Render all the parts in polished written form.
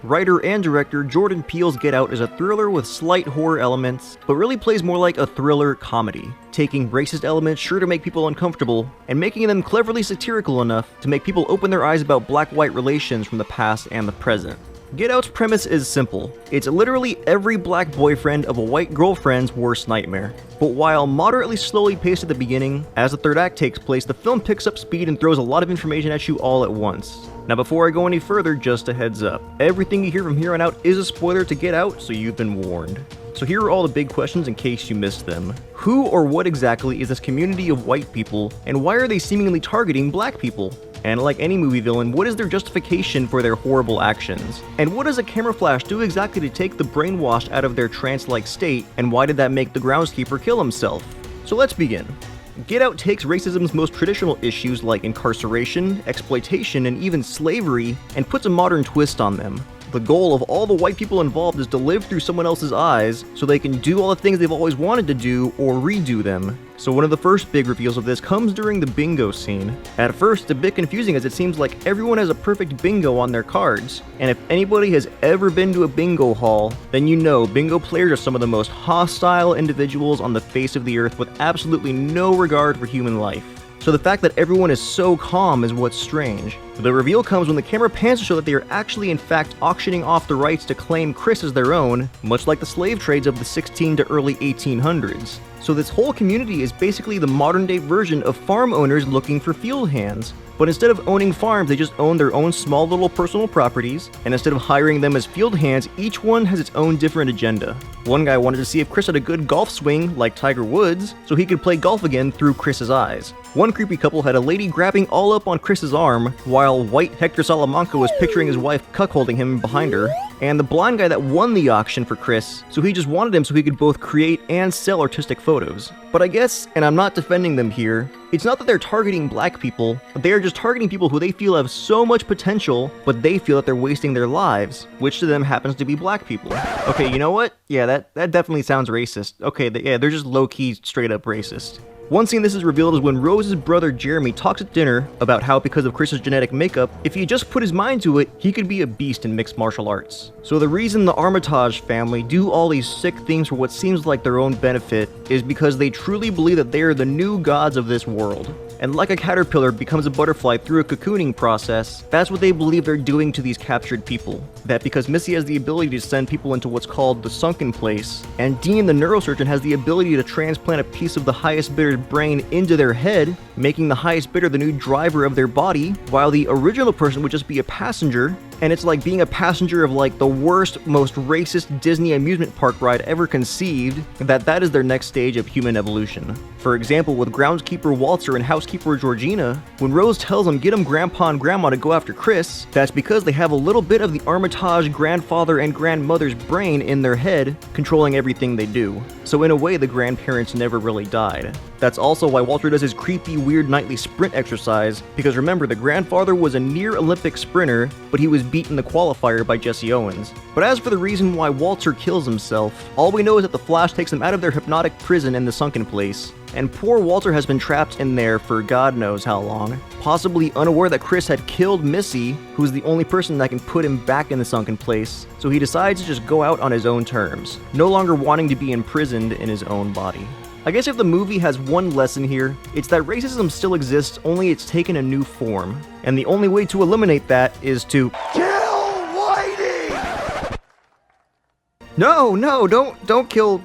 Writer and director Jordan Peele's Get Out is a thriller with slight horror elements, but really plays more like a thriller comedy, taking racist elements sure to make people uncomfortable, and making them cleverly satirical enough to make people open their eyes about black-white relations from the past and the present. Get Out's premise is simple. It's literally every black boyfriend of a white girlfriend's worst nightmare. But while moderately slowly paced at the beginning, as the third act takes place, the film picks up speed and throws a lot of information at you all at once. Now before I go any further, just a heads up. Everything you hear from here on out is a spoiler to Get Out, so you've been warned. So here are all the big questions in case you missed them. Who or what exactly is this community of white people, and why are they seemingly targeting black people? And like any movie villain, what is their justification for their horrible actions? And what does a camera flash do exactly to take the brainwashed out of their trance-like state, and why did that make the groundskeeper kill himself? So let's begin. Get Out takes racism's most traditional issues like incarceration, exploitation, and even slavery, and puts a modern twist on them. The goal of all the white people involved is to live through someone else's eyes so they can do all the things they've always wanted to do or redo them. So one of the first big reveals of this comes during the bingo scene. At first, it's a bit confusing as it seems like everyone has a perfect bingo on their cards. And if anybody has ever been to a bingo hall, then you know bingo players are some of the most hostile individuals on the face of the earth with absolutely no regard for human life. So the fact that everyone is so calm is what's strange. The reveal comes when the camera pans to show that they are actually in fact auctioning off the rights to claim Chris as their own, much like the slave trades of the 16 to early 1800s. So this whole community is basically the modern day version of farm owners looking for field hands. But instead of owning farms, they just own their own small little personal properties, and instead of hiring them as field hands, each one has its own different agenda. One guy wanted to see if Chris had a good golf swing, like Tiger Woods, so he could play golf again through Chris's eyes. One creepy couple had a lady grabbing all up on Chris's arm, while white Hector Salamanca was picturing his wife cuckolding him behind her. And the blind guy that won the auction for Chris, so he just wanted him so he could both create and sell artistic photos. But I guess, and I'm not defending them here, it's not that they're targeting black people, they are just targeting people who they feel have so much potential, but they feel that they're wasting their lives, which to them happens to be black people. Okay, you know what? Yeah, that definitely sounds racist. Okay, yeah, they're just low-key, straight-up racist. One scene this is revealed is when Rose's brother Jeremy talks at dinner about how because of Chris's genetic makeup, if he just put his mind to it, he could be a beast in mixed martial arts. So the reason the Armitage family do all these sick things for what seems like their own benefit is because they truly believe that they are the new gods of this world. And like a caterpillar becomes a butterfly through a cocooning process, that's what they believe they're doing to these captured people. That because Missy has the ability to send people into what's called the sunken place, and Dean the neurosurgeon has the ability to transplant a piece of the highest bidder's brain into their head, making the highest bidder the new driver of their body, while the original person would just be a passenger, and it's like being a passenger of like the worst, most racist Disney amusement park ride ever conceived, that is their next stage of human evolution. For example, with groundskeeper Walter and housekeeper Georgina, when Rose tells them get them grandpa and grandma to go after Chris, that's because they have a little bit of the Armitage grandfather and grandmother's brain in their head, controlling everything they do. So in a way, the grandparents never really died. That's also why Walter does his creepy, weird nightly sprint exercise, because remember, the grandfather was a near Olympic sprinter, but he was beaten the qualifier by Jesse Owens. But as for the reason why Walter kills himself, all we know is that the Flash takes them out of their hypnotic prison in the sunken place, and poor Walter has been trapped in there for God knows how long, possibly unaware that Chris had killed Missy, who's the only person that can put him back in the sunken place, so he decides to just go out on his own terms, no longer wanting to be imprisoned in his own body. I guess if the movie has one lesson here, it's that racism still exists, only it's taken a new form. And the only way to eliminate that is to kill Whitey! No, don't kill,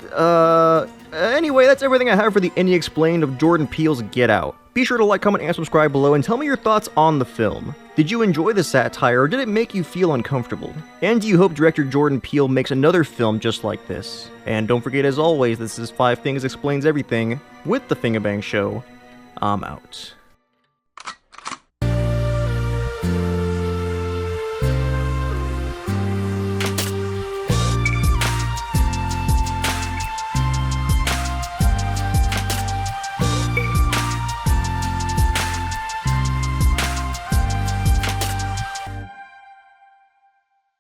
anyway, that's everything I have for the Indie Explained of Jordan Peele's Get Out. Be sure to like, comment, and subscribe below, and tell me your thoughts on the film. Did you enjoy the satire, or did it make you feel uncomfortable? And do you hope director Jordan Peele makes another film just like this? And don't forget, as always, this is 5 Things Explains Everything with The Thingabang Show. I'm out.